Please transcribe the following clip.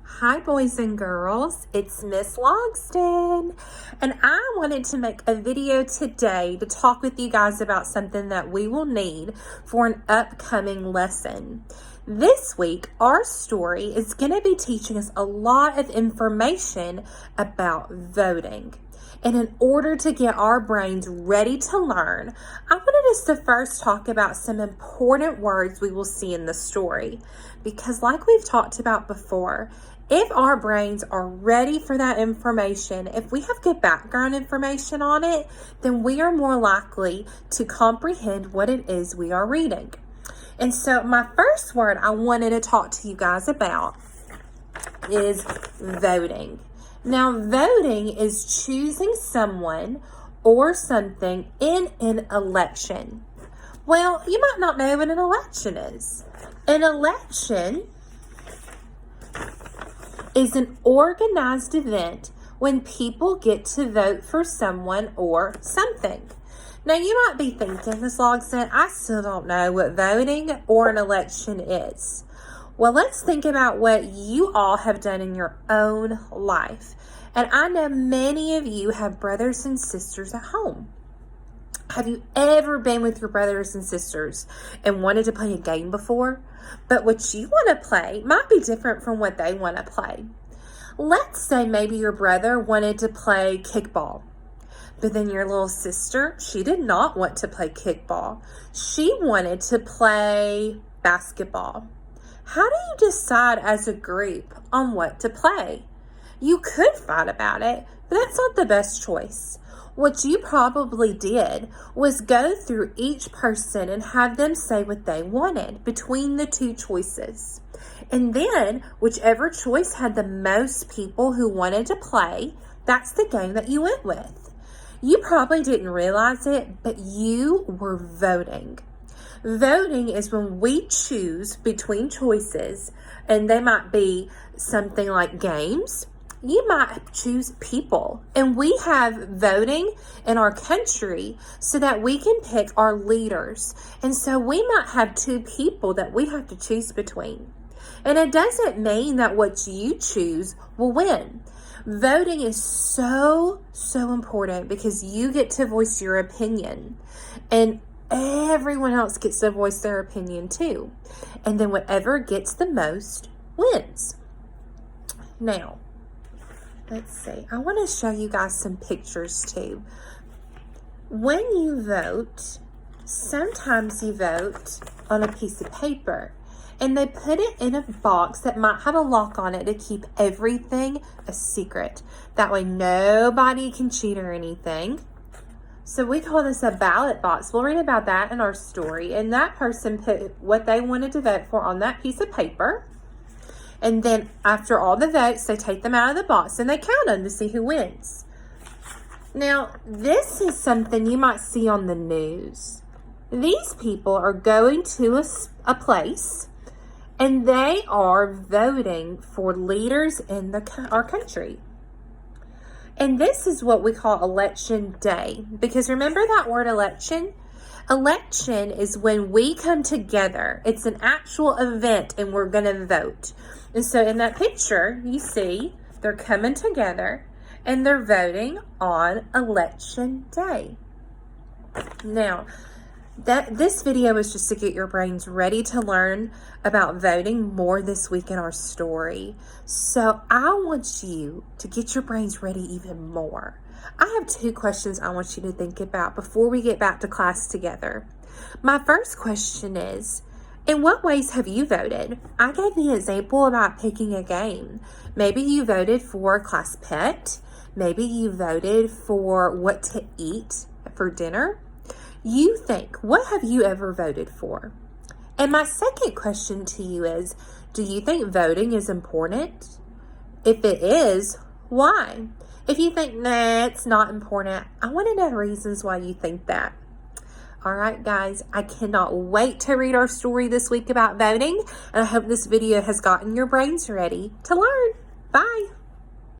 Hi boys and girls, it's Miss Logston, and I wanted to make a video today to talk with you guys about something that we will need for an upcoming lesson. This week, our story is going to be teaching us a lot of information about voting. And in order to get our brains ready to learn, I wanted us to first talk about some important words we will see in the story. Because like we've talked about before, if our brains are ready for that information, if we have good background information on it, then we are more likely to comprehend what it is we are reading. And so my first word I wanted to talk to you guys about is voting. Now, voting is choosing someone or something in an election. Well, you might not know what an election is. An election is an organized event when people get to vote for someone or something. Now, you might be thinking, Ms. Logston, I still don't know what voting or an election is. Well, let's think about what you all have done in your own life. And I know many of you have brothers and sisters at home. Have you ever been with your brothers and sisters and wanted to play a game before? But what you want to play might be different from what they want to play. Let's say maybe your brother wanted to play kickball. But then your little sister, she did not want to play kickball. She wanted to play basketball. How do you decide as a group on what to play? You could fight about it, but that's not the best choice. What you probably did was go through each person and have them say what they wanted between the two choices. And then whichever choice had the most people who wanted to play, that's the game that you went with. You probably didn't realize it, but you were voting. Voting is when we choose between choices, and they might be something like games. You might choose people, and we have voting in our country so that we can pick our leaders. And so we might have two people that we have to choose between. And it doesn't mean that what you choose will win. Voting is so important because you get to voice your opinion, and everyone else gets to voice their opinion too. And then whatever gets the most wins. Now, let's see. I want to show you guys some pictures too. When you vote, sometimes you vote on a piece of paper. And they put it in a box that might have a lock on it to keep everything a secret. That way nobody can cheat or anything. So we call this a ballot box. We'll read about that in our story. And that person put what they wanted to vote for on that piece of paper. And then after all the votes, they take them out of the box and they count them to see who wins. Now, this is something you might see on the news. These people are going to a place and they are voting for leaders in our country. And this is what we call election day. Because remember that word election? Election is when we come together. It's an actual event and we're going to vote. And so in that picture, you see they're coming together and they're voting on election day. Now, this video is just to get your brains ready to learn about voting more this week in our story. So I want you to get your brains ready even more. I have two questions I want you to think about before we get back to class together. My first question is, in what ways have you voted? I gave the example about picking a game. Maybe you voted for class pet. Maybe you voted for what to eat for dinner. You think, what have you ever voted for? And my second question to you is, do you think voting is important? If it is, why? If you think, nah, it's not important, I want to know reasons why you think that. All right, guys, I cannot wait to read our story this week about voting, and I hope this video has gotten your brains ready to learn. Bye.